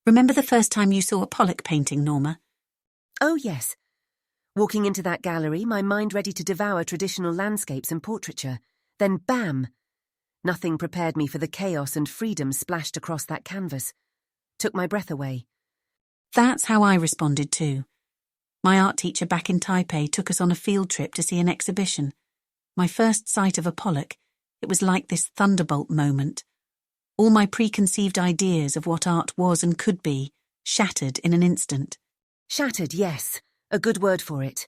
Remember the first time you saw a Pollock painting, Norma? Oh, yes. Walking into that gallery, my mind ready to devour traditional landscapes and portraiture. Then bam! Nothing prepared me for the chaos and freedom splashed across that canvas. Took my breath away. That's how I responded too. My art teacher back in Taipei took us on a field trip to see an exhibition. My first sight of a Pollock, it was like this thunderbolt moment. All my preconceived ideas of what art was and could be shattered in an instant. Shattered, yes. A good word for it.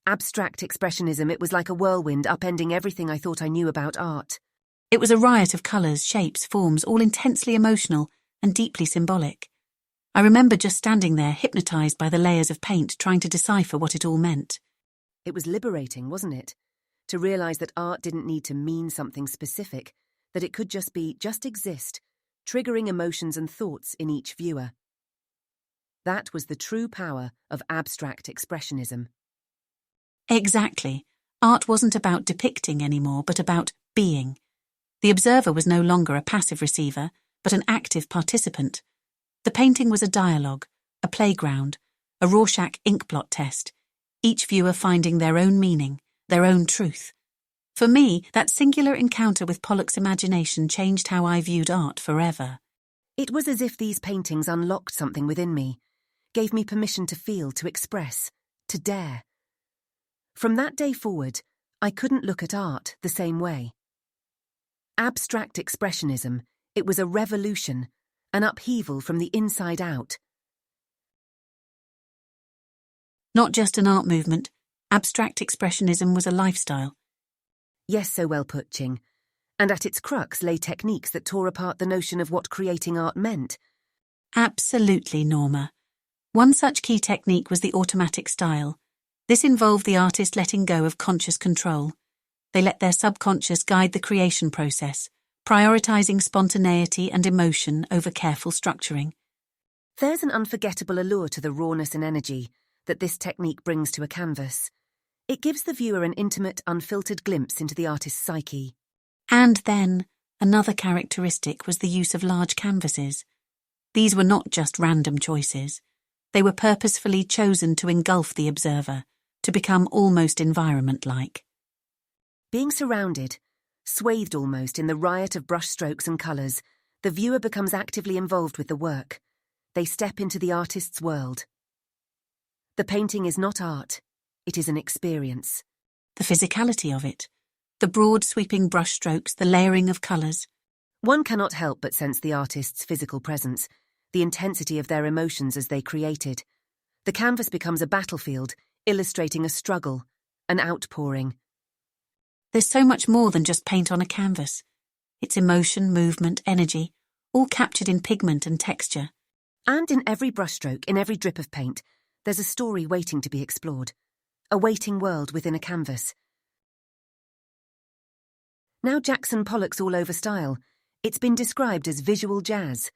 Abstract Expressionism, it was like a whirlwind upending everything I thought I knew about art. It was a riot of colours, shapes, forms, all intensely emotional and deeply symbolic. I remember just standing there, hypnotised by the layers of paint, trying to decipher what it all meant. It was liberating, wasn't it? To realise that art didn't need to mean something specific, that it could just exist, triggering emotions and thoughts in each viewer. That was the true power of abstract expressionism. Exactly. Art wasn't about depicting anymore, but about being. The observer was no longer a passive receiver, but an active participant. The painting was a dialogue, a playground, a Rorschach inkblot test, each viewer finding their own meaning, their own truth. For me, that singular encounter with Pollock's imagination changed how I viewed art forever. It was as if these paintings unlocked something within me, gave me permission to feel, to express, to dare. From that day forward, I couldn't look at art the same way. Abstract expressionism, it was a revolution, an upheaval from the inside out. Not just an art movement, abstract expressionism was a lifestyle. Yes, so well put, Qing. And at its crux lay techniques that tore apart the notion of what creating art meant. Absolutely, Norma. One such key technique was the automatic style. This involved the artist letting go of conscious control. They let their subconscious guide the creation process, prioritizing spontaneity and emotion over careful structuring. There's an unforgettable allure to the rawness and energy that this technique brings to a canvas. It gives the viewer an intimate, unfiltered glimpse into the artist's psyche. And then, another characteristic was the use of large canvases. These were not just random choices. They were purposefully chosen to engulf the observer, to become almost environment-like. Being surrounded, swathed almost in the riot of brushstrokes and colours, the viewer becomes actively involved with the work. They step into the artist's world. The painting is not art. It is an experience. The physicality of it, the broad sweeping brushstrokes, the layering of colours. One cannot help but sense the artist's physical presence, the intensity of their emotions as they created. The canvas becomes a battlefield, illustrating a struggle, an outpouring. There's so much more than just paint on a canvas. It's emotion, movement, energy, all captured in pigment and texture. And in every brushstroke, in every drip of paint, there's a story waiting to be explored. A waiting world within a canvas. Now Jackson Pollock's all-over style. It's been described as visual jazz.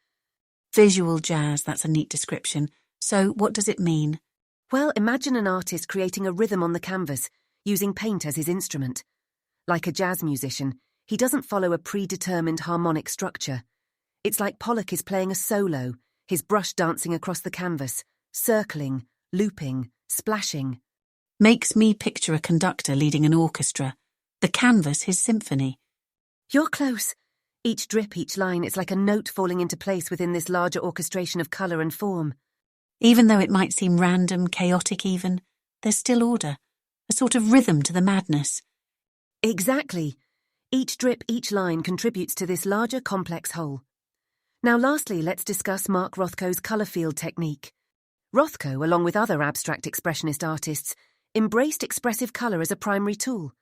Visual jazz, that's a neat description. So what does it mean? Well, imagine an artist creating a rhythm on the canvas, using paint as his instrument. Like a jazz musician, he doesn't follow a predetermined harmonic structure. It's like Pollock is playing a solo, his brush dancing across the canvas, circling, looping, splashing. Makes me picture a conductor leading an orchestra. The canvas his symphony. You're close. Each drip, each line, it's like a note falling into place within this larger orchestration of colour and form. Even though it might seem random, chaotic even, there's still order, a sort of rhythm to the madness. Exactly. Each drip, each line contributes to this larger, complex whole. Now lastly, let's discuss Mark Rothko's colour field technique. Rothko, along with other abstract expressionist artists, embraced expressive colour as a primary tool.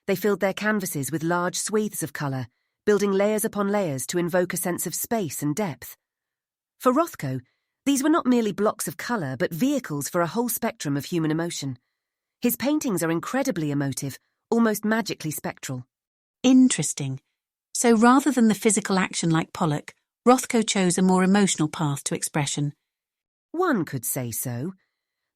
They filled their canvases with large swathes of colour, building layers upon layers to invoke a sense of space and depth. For Rothko, these were not merely blocks of colour, but vehicles for a whole spectrum of human emotion. His paintings are incredibly emotive, almost magically spectral. Interesting. So rather than the physical action like Pollock, Rothko chose a more emotional path to expression. One could say so.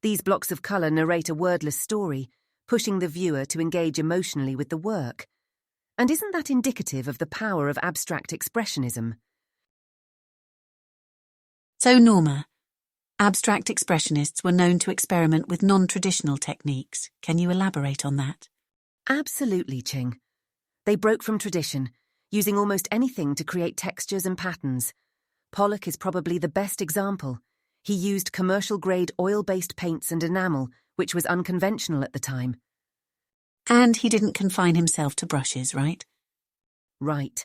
These blocks of colour narrate a wordless story, pushing the viewer to engage emotionally with the work. And isn't that indicative of the power of abstract expressionism? So, Norma, abstract expressionists were known to experiment with non-traditional techniques. Can you elaborate on that? Absolutely, Qing. They broke from tradition, using almost anything to create textures and patterns. Pollock is probably the best example. He used commercial-grade oil-based paints and enamel, which was unconventional at the time. And he didn't confine himself to brushes, right? Right.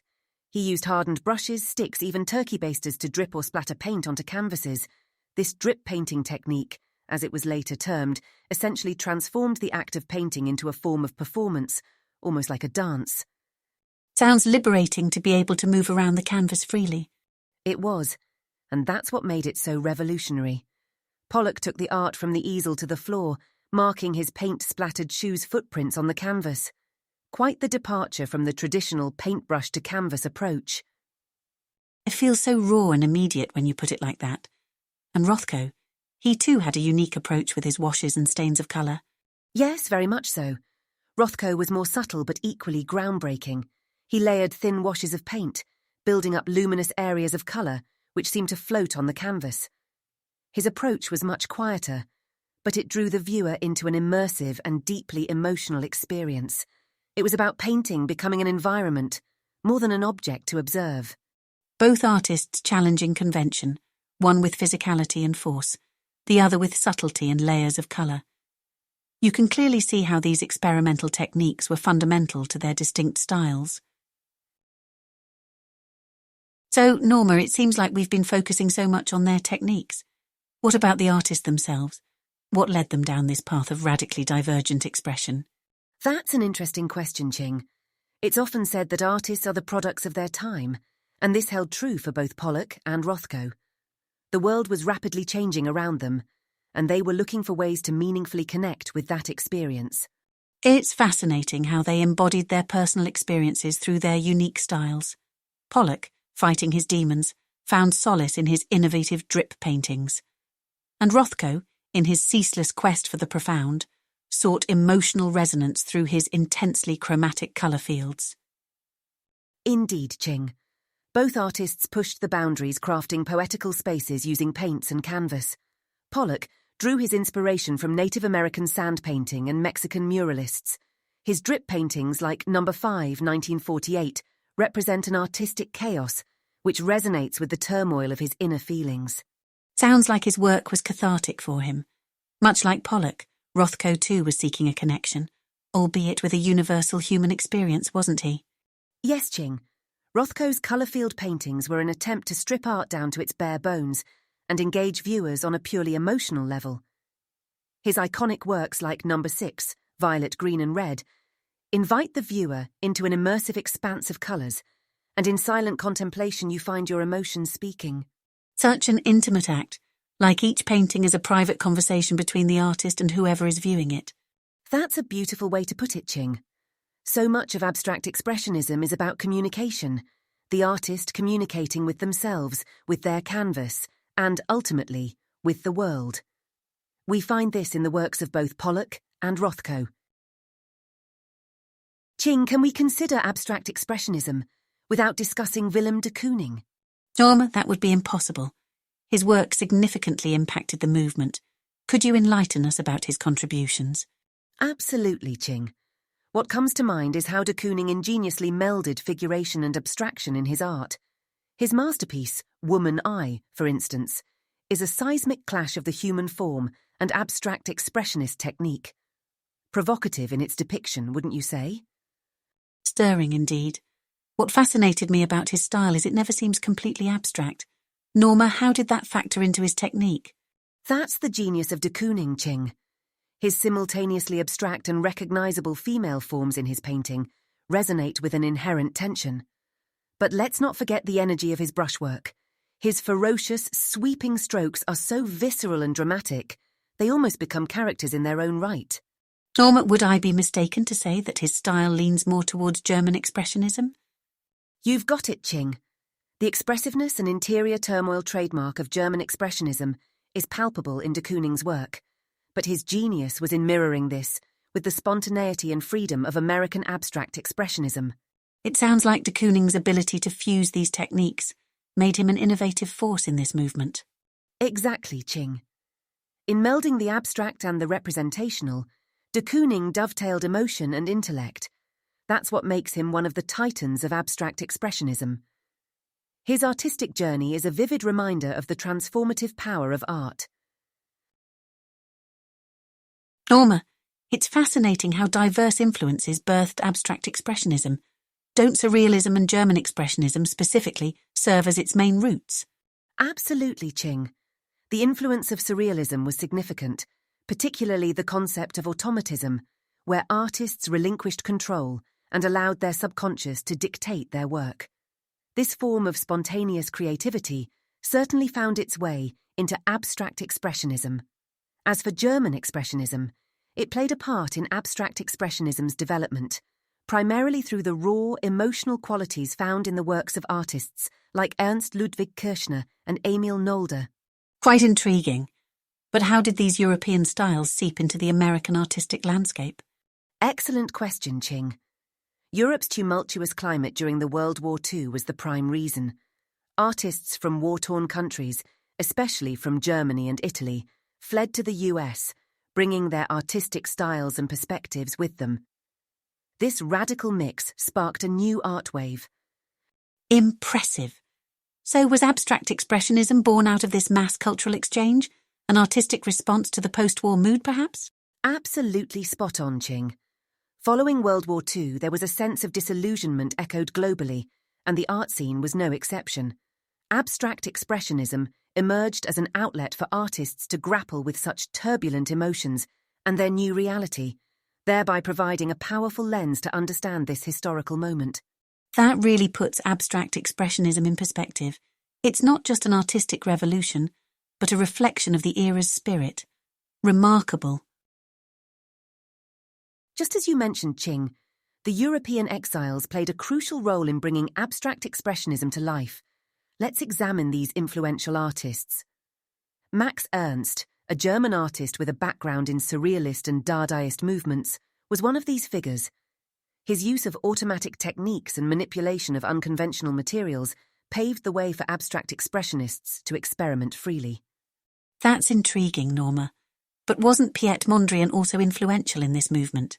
He used hardened brushes, sticks, even turkey basters to drip or splatter paint onto canvases. This drip painting technique, as it was later termed, essentially transformed the act of painting into a form of performance, almost like a dance. Sounds liberating to be able to move around the canvas freely. It was, and that's what made it so revolutionary. Pollock took the art from the easel to the floor, marking his paint-splattered shoes' footprints on the canvas. Quite the departure from the traditional paintbrush-to-canvas approach. It feels so raw and immediate when you put it like that. And Rothko, he too had a unique approach with his washes and stains of colour. Yes, very much so. Rothko was more subtle but equally groundbreaking. He layered thin washes of paint, building up luminous areas of colour, which seemed to float on the canvas. His approach was much quieter, but it drew the viewer into an immersive and deeply emotional experience. It was about painting becoming an environment, more than an object to observe. Both artists challenging convention, one with physicality and force, the other with subtlety and layers of colour. You can clearly see how these experimental techniques were fundamental to their distinct styles. So, Norma, it seems like we've been focusing so much on their techniques. What about the artists themselves? What led them down this path of radically divergent expression? That's an interesting question, Qing. It's often said that artists are the products of their time, and this held true for both Pollock and Rothko. The world was rapidly changing around them, and they were looking for ways to meaningfully connect with that experience. It's fascinating how they embodied their personal experiences through their unique styles. Pollock, fighting his demons, found solace in his innovative drip paintings. And Rothko, in his ceaseless quest for the profound, sought emotional resonance through his intensely chromatic colour fields. Indeed, Qing. Both artists pushed the boundaries, crafting poetical spaces using paints and canvas. Pollock drew his inspiration from Native American sand painting and Mexican muralists. His drip paintings, like No. 5, 1948, represent an artistic chaos, which resonates with the turmoil of his inner feelings. Sounds like his work was cathartic for him. Much like Pollock, Rothko too was seeking a connection, albeit with a universal human experience, wasn't he? Yes, Qing. Rothko's colour-field paintings were an attempt to strip art down to its bare bones and engage viewers on a purely emotional level. His iconic works like No. 6, Violet, Green and Red, invite the viewer into an immersive expanse of colours, and in silent contemplation you find your emotions speaking. Such an intimate act, like each painting is a private conversation between the artist and whoever is viewing it. That's a beautiful way to put it, Qing. So much of abstract expressionism is about communication, the artist communicating with themselves, with their canvas, and, ultimately, with the world. We find this in the works of both Pollock and Rothko. Qing, can we consider abstract expressionism without discussing Willem de Kooning? Norma, that would be impossible. His work significantly impacted the movement. Could you enlighten us about his contributions? Absolutely, Qing. What comes to mind is how de Kooning ingeniously melded figuration and abstraction in his art. His masterpiece, Woman Eye, for instance, is a seismic clash of the human form and abstract expressionist technique. Provocative in its depiction, wouldn't you say? Stirring indeed. What fascinated me about his style is it never seems completely abstract. Norma, how did that factor into his technique? That's the genius of de Kooning, Qing. His simultaneously abstract and recognizable female forms in his painting resonate with an inherent tension. But let's not forget the energy of his brushwork. His ferocious, sweeping strokes are so visceral and dramatic, they almost become characters in their own right. Norma, would I be mistaken to say that his style leans more towards German Expressionism? You've got it, Qing. The expressiveness and interior turmoil trademark of German Expressionism is palpable in de Kooning's work, but his genius was in mirroring this with the spontaneity and freedom of American abstract expressionism. It sounds like de Kooning's ability to fuse these techniques made him an innovative force in this movement. Exactly, Qing. In melding the abstract and the representational, de Kooning dovetailed emotion and intellect. That's what makes him one of the titans of abstract expressionism. His artistic journey is a vivid reminder of the transformative power of art. Norma, it's fascinating how diverse influences birthed abstract expressionism. Don't surrealism and German expressionism specifically serve as its main roots? Absolutely, Qing. The influence of surrealism was significant, particularly the concept of automatism, where artists relinquished control and allowed their subconscious to dictate their work. This form of spontaneous creativity certainly found its way into abstract expressionism. As for German expressionism, it played a part in abstract expressionism's development, primarily through the raw, emotional qualities found in the works of artists like Ernst Ludwig Kirchner and Emil Nolde. Quite intriguing. But how did these European styles seep into the American artistic landscape? Excellent question, Qing. Europe's tumultuous climate during the World War II was the prime reason. Artists from war-torn countries, especially from Germany and Italy, fled to the US, bringing their artistic styles and perspectives with them. This radical mix sparked a new art wave. Impressive. So was abstract expressionism born out of this mass cultural exchange? An artistic response to the post-war mood, perhaps? Absolutely spot on, Qing. Following World War II, there was a sense of disillusionment echoed globally, and the art scene was no exception. Abstract expressionism emerged as an outlet for artists to grapple with such turbulent emotions and their new reality, thereby providing a powerful lens to understand this historical moment. That really puts abstract expressionism in perspective. It's not just an artistic revolution, but a reflection of the era's spirit. Remarkable. Just as you mentioned, Qing, the European exiles played a crucial role in bringing abstract expressionism to life. Let's examine these influential artists. Max Ernst, a German artist with a background in surrealist and Dadaist movements, was one of these figures. His use of automatic techniques and manipulation of unconventional materials paved the way for abstract expressionists to experiment freely. That's intriguing, Norma. But wasn't Piet Mondrian also influential in this movement?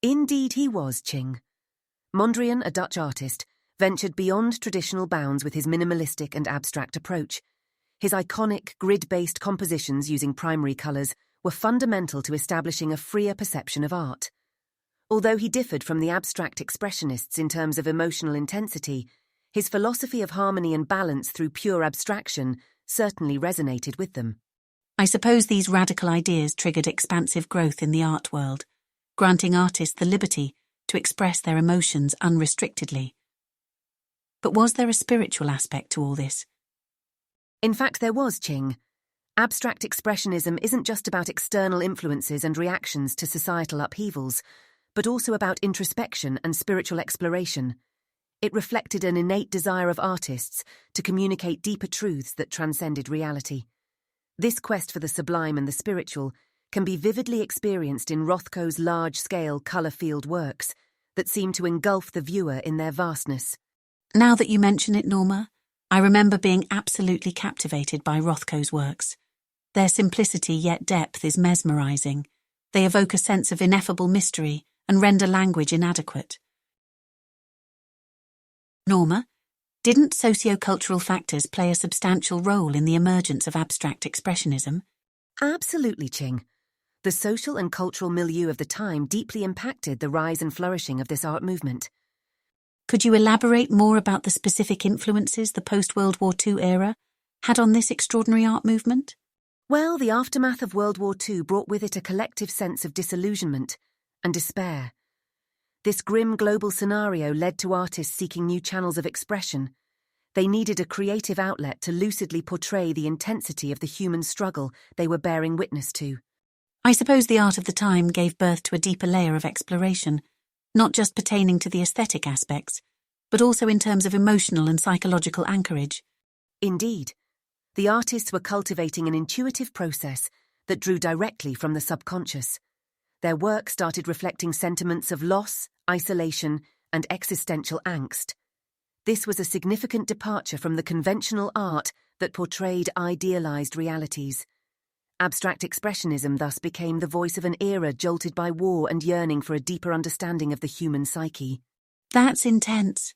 Indeed he was, Qing. Mondrian, a Dutch artist, ventured beyond traditional bounds with his minimalistic and abstract approach. His iconic, grid-based compositions using primary colours were fundamental to establishing a freer perception of art. Although he differed from the abstract expressionists in terms of emotional intensity, his philosophy of harmony and balance through pure abstraction certainly resonated with them. I suppose these radical ideas triggered expansive growth in the art world, granting artists the liberty to express their emotions unrestrictedly. But was there a spiritual aspect to all this? In fact, there was, Qing. Abstract expressionism isn't just about external influences and reactions to societal upheavals, but also about introspection and spiritual exploration. It reflected an innate desire of artists to communicate deeper truths that transcended reality. This quest for the sublime and the spiritual can be vividly experienced in Rothko's large-scale colour-field works that seem to engulf the viewer in their vastness. Now that you mention it, Norma, I remember being absolutely captivated by Rothko's works. Their simplicity yet depth is mesmerising. They evoke a sense of ineffable mystery and render language inadequate. Norma, didn't socio-cultural factors play a substantial role in the emergence of abstract expressionism? Absolutely, Qing. The social and cultural milieu of the time deeply impacted the rise and flourishing of this art movement. Could you elaborate more about the specific influences the post-World War II era had on this extraordinary art movement? Well, the aftermath of World War II brought with it a collective sense of disillusionment and despair. This grim global scenario led to artists seeking new channels of expression. They needed a creative outlet to lucidly portray the intensity of the human struggle they were bearing witness to. I suppose the art of the time gave birth to a deeper layer of exploration, not just pertaining to the aesthetic aspects, but also in terms of emotional and psychological anchorage. Indeed, the artists were cultivating an intuitive process that drew directly from the subconscious. Their work started reflecting sentiments of loss, isolation, and existential angst. This was a significant departure from the conventional art that portrayed idealized realities. Abstract Expressionism thus became the voice of an era jolted by war and yearning for a deeper understanding of the human psyche. That's intense.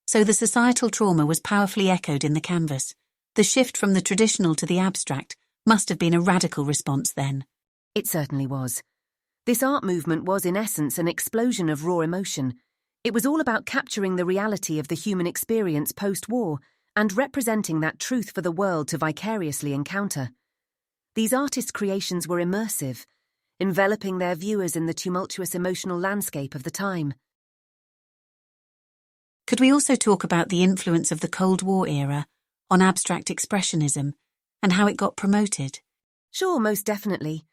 So the societal trauma was powerfully echoed in the canvas. The shift from the traditional to the abstract must have been a radical response then. It certainly was. This art movement was in essence an explosion of raw emotion. It was all about capturing the reality of the human experience post-war and representing that truth for the world to vicariously encounter. These artists' creations were immersive, enveloping their viewers in the tumultuous emotional landscape of the time. Could we also talk about the influence of the Cold War era on abstract expressionism and how it got promoted? Sure, most definitely.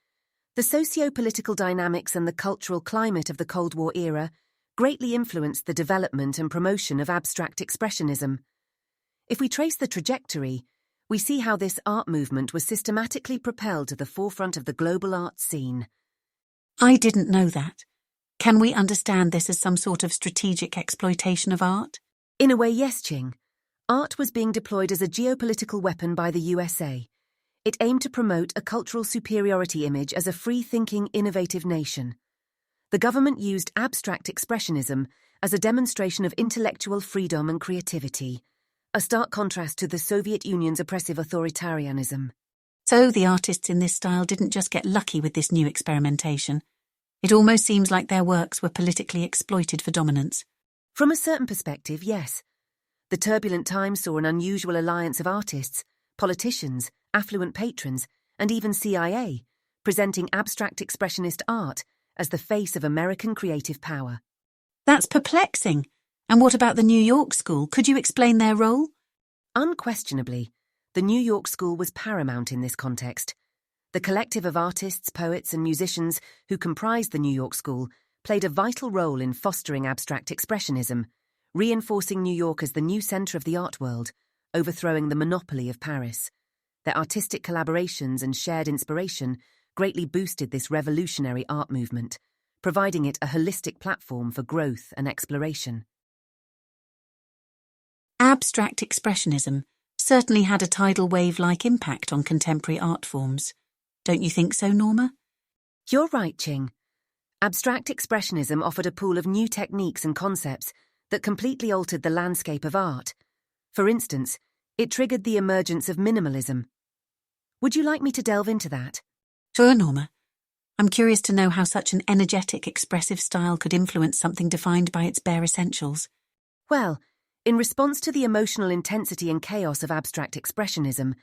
The socio-political dynamics and the cultural climate of the Cold War era greatly influenced the development and promotion of abstract expressionism. If we trace the trajectory, we see how this art movement was systematically propelled to the forefront of the global art scene. I didn't know that. Can we understand this as some sort of strategic exploitation of art? In a way, yes, Qing. Art was being deployed as a geopolitical weapon by the USA. It aimed to promote a cultural superiority image as a free-thinking, innovative nation. The government used abstract expressionism as a demonstration of intellectual freedom and creativity, a stark contrast to the Soviet Union's oppressive authoritarianism. So the artists in this style didn't just get lucky with this new experimentation. It almost seems like their works were politically exploited for dominance. From a certain perspective, yes. The turbulent times saw an unusual alliance of artists, politicians, affluent patrons, and even CIA, presenting abstract expressionist art as the face of American creative power. That's perplexing. And what about the New York School? Could you explain their role? Unquestionably, the New York School was paramount in this context. The collective of artists, poets, and musicians who comprised the New York School played a vital role in fostering abstract expressionism, reinforcing New York as the new center of the art world, overthrowing the monopoly of Paris. Their artistic collaborations and shared inspiration greatly boosted this revolutionary art movement, providing it a holistic platform for growth and exploration. Abstract expressionism certainly had a tidal wave-like impact on contemporary art forms. Don't you think so, Norma? You're right, Qing. Abstract expressionism offered a pool of new techniques and concepts that completely altered the landscape of art. For instance, it triggered the emergence of minimalism. Would you like me to delve into that? Sure, Norma. I'm curious to know how such an energetic, expressive style could influence something defined by its bare essentials. Well, in response to the emotional intensity and chaos of abstract expressionism,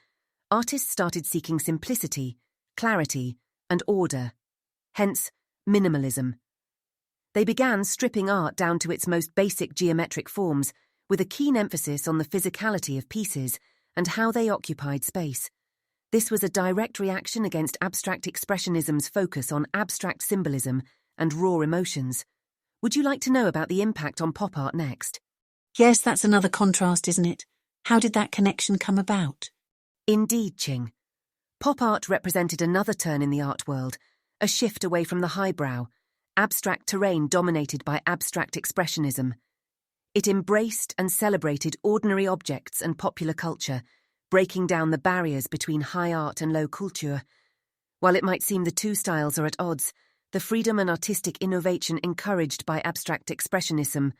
artists started seeking simplicity, clarity, and order. Hence, minimalism. They began stripping art down to its most basic geometric forms, with a keen emphasis on the physicality of pieces and how they occupied space. This was a direct reaction against abstract expressionism's focus on abstract symbolism and raw emotions. Would you like to know about the impact on pop art next? Yes, that's another contrast, isn't it? How did that connection come about? Indeed, Qing. Pop art represented another turn in the art world, a shift away from the highbrow, abstract terrain dominated by abstract expressionism. It embraced and celebrated ordinary objects and popular culture, breaking down the barriers between high art and low culture. While it might seem the two styles are at odds, the freedom and artistic innovation encouraged by abstract expressionism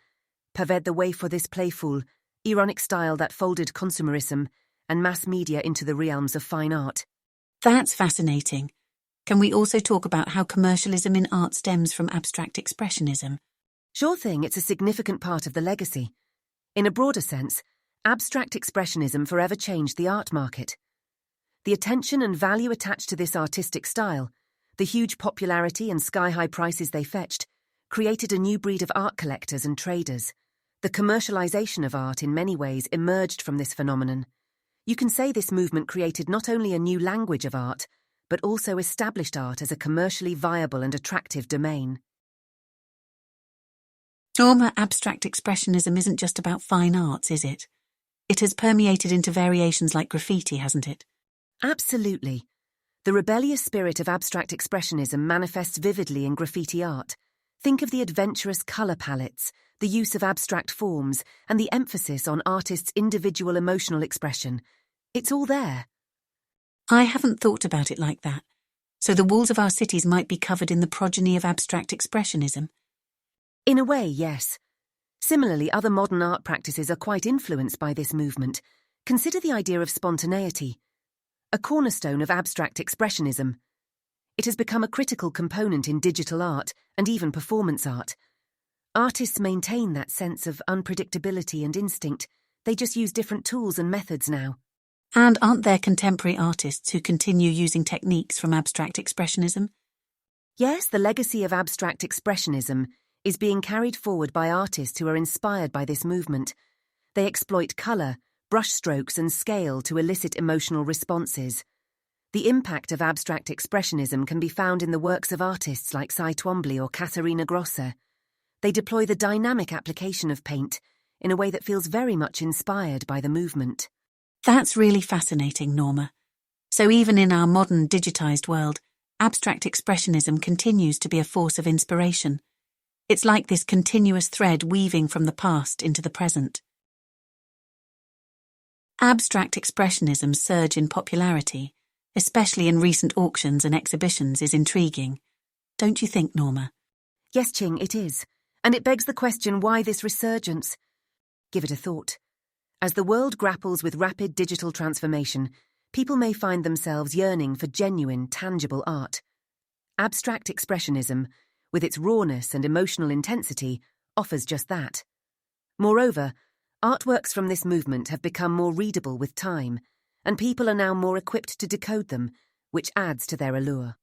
paved the way for this playful, ironic style that folded consumerism and mass media into the realms of fine art. That's fascinating. Can we also talk about how commercialism in art stems from abstract expressionism? Sure thing, it's a significant part of the legacy. In a broader sense, abstract expressionism forever changed the art market. The attention and value attached to this artistic style, the huge popularity and sky-high prices they fetched, created a new breed of art collectors and traders. The commercialization of art in many ways emerged from this phenomenon. You can say this movement created not only a new language of art, but also established art as a commercially viable and attractive domain. Norma, abstract expressionism isn't just about fine arts, is it? It has permeated into variations like graffiti, hasn't it? Absolutely. The rebellious spirit of abstract expressionism manifests vividly in graffiti art. Think of the adventurous colour palettes, the use of abstract forms, and the emphasis on artists' individual emotional expression. It's all there. I haven't thought about it like that. So the walls of our cities might be covered in the progeny of abstract expressionism. In a way, yes. Similarly, other modern art practices are quite influenced by this movement. Consider the idea of spontaneity, a cornerstone of abstract expressionism. It has become a critical component in digital art and even performance art. Artists maintain that sense of unpredictability and instinct. They just use different tools and methods now. And aren't there contemporary artists who continue using techniques from abstract expressionism? Yes, the legacy of abstract expressionism is being carried forward by artists who are inspired by this movement. They exploit colour, brushstrokes and scale to elicit emotional responses. The impact of abstract expressionism can be found in the works of artists like Cy Twombly or Katharina Grosser. They deploy the dynamic application of paint in a way that feels very much inspired by the movement. That's really fascinating, Norma. So even in our modern digitised world, abstract expressionism continues to be a force of inspiration. It's like this continuous thread weaving from the past into the present. Abstract expressionism's surge in popularity, especially in recent auctions and exhibitions, is intriguing. Don't you think, Norma? Yes, Qing, it is. And it begs the question, why this resurgence? Give it a thought. As the world grapples with rapid digital transformation, people may find themselves yearning for genuine, tangible art. Abstract expressionism, with its rawness and emotional intensity, offers just that. Moreover, artworks from this movement have become more readable with time, and people are now more equipped to decode them, which adds to their allure.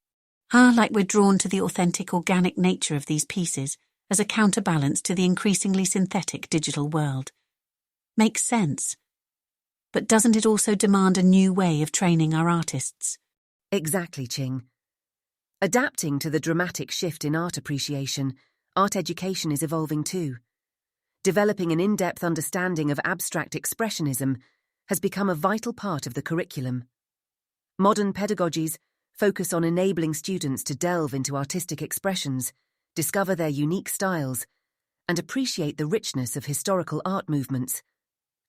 Like we're drawn to the authentic, organic nature of these pieces as a counterbalance to the increasingly synthetic digital world. Makes sense. But doesn't it also demand a new way of training our artists? Exactly, Qing. Adapting to the dramatic shift in art appreciation, art education is evolving too. Developing an in-depth understanding of abstract expressionism has become a vital part of the curriculum. Modern pedagogies focus on enabling students to delve into artistic expressions, discover their unique styles, and appreciate the richness of historical art movements,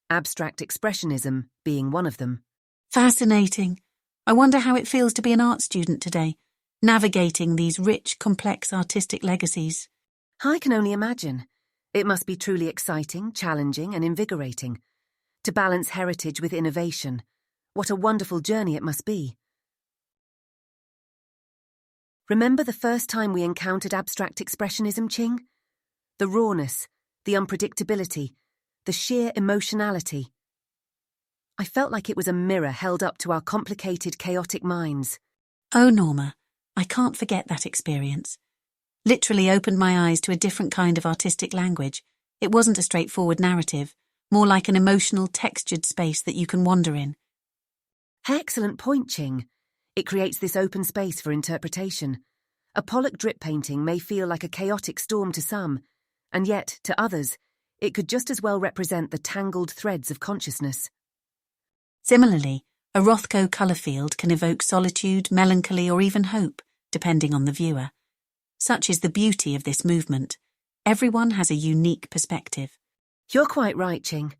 abstract expressionism being one of them. Fascinating. I wonder how it feels to be an art student today, navigating these rich, complex artistic legacies. I can only imagine. It must be truly exciting, challenging, and invigorating. To balance heritage with innovation. What a wonderful journey it must be. Remember the first time we encountered abstract expressionism, Qing? The rawness, the unpredictability, the sheer emotionality. I felt like it was a mirror held up to our complicated, chaotic minds. Oh, Norma, I can't forget that experience. Literally opened my eyes to a different kind of artistic language. It wasn't a straightforward narrative, more like an emotional, textured space that you can wander in. Excellent point, Qing. It creates this open space for interpretation. A Pollock drip painting may feel like a chaotic storm to some, and yet, to others, it could just as well represent the tangled threads of consciousness. Similarly, a Rothko colour field can evoke solitude, melancholy, or even hope, depending on the viewer. Such is the beauty of this movement. Everyone has a unique perspective. You're quite right, Qing.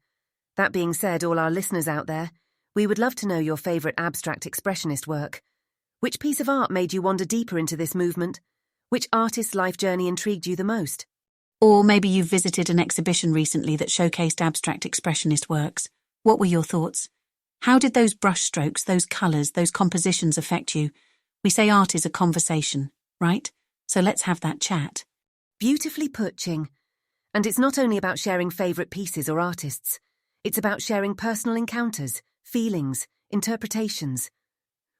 That being said, all our listeners out there, we would love to know your favourite abstract expressionist work. Which piece of art made you wander deeper into this movement? Which artist's life journey intrigued you the most? Or maybe you've visited an exhibition recently that showcased abstract expressionist works. What were your thoughts? How did those brushstrokes, those colours, those compositions affect you? We say art is a conversation, right? So let's have that chat. Beautifully put, Qing. And it's not only about sharing favourite pieces or artists. It's about sharing personal encounters, feelings, interpretations.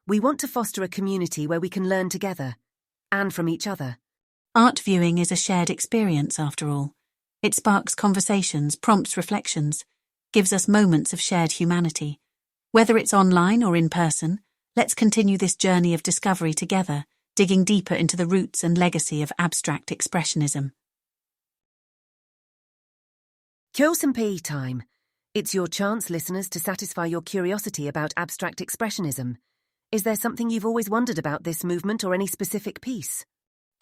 We want to foster a community where we can learn together, and from each other. Art viewing is a shared experience, after all. It sparks conversations, prompts reflections, gives us moments of shared humanity. Whether it's online or in person, let's continue this journey of discovery together, digging deeper into the roots and legacy of abstract expressionism. Kyosenpei time. It's your chance, listeners, to satisfy your curiosity about abstract expressionism. Is there something you've always wondered about this movement or any specific piece?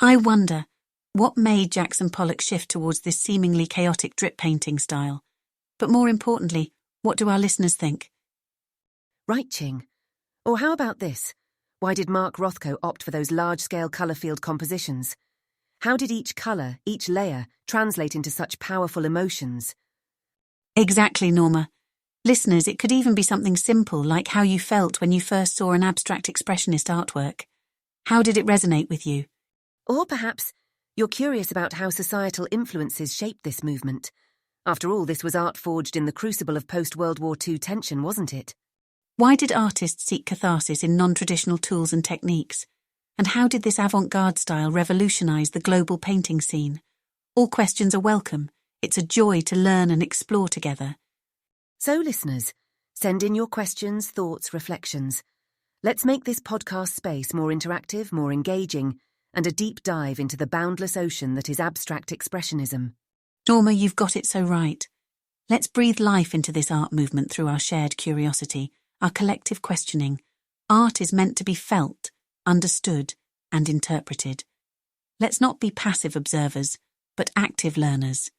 I wonder, what made Jackson Pollock shift towards this seemingly chaotic drip painting style? But more importantly, what do our listeners think? Right, Qing. Or how about this? Why did Mark Rothko opt for those large-scale colour field compositions? How did each colour, each layer, translate into such powerful emotions? Exactly, Norma. Listeners, it could even be something simple like how you felt when you first saw an abstract expressionist artwork. How did it resonate with you? Or perhaps you're curious about how societal influences shaped this movement. After all, this was art forged in the crucible of post-World War II tension, wasn't it? Why did artists seek catharsis in non-traditional tools and techniques? And how did this avant-garde style revolutionise the global painting scene? All questions are welcome. It's a joy to learn and explore together. So, listeners, send in your questions, thoughts, reflections. Let's make this podcast space more interactive, more engaging, and a deep dive into the boundless ocean that is abstract expressionism. Norma, you've got it so right. Let's breathe life into this art movement through our shared curiosity, our collective questioning. Art is meant to be felt, understood, and interpreted. Let's not be passive observers, but active learners.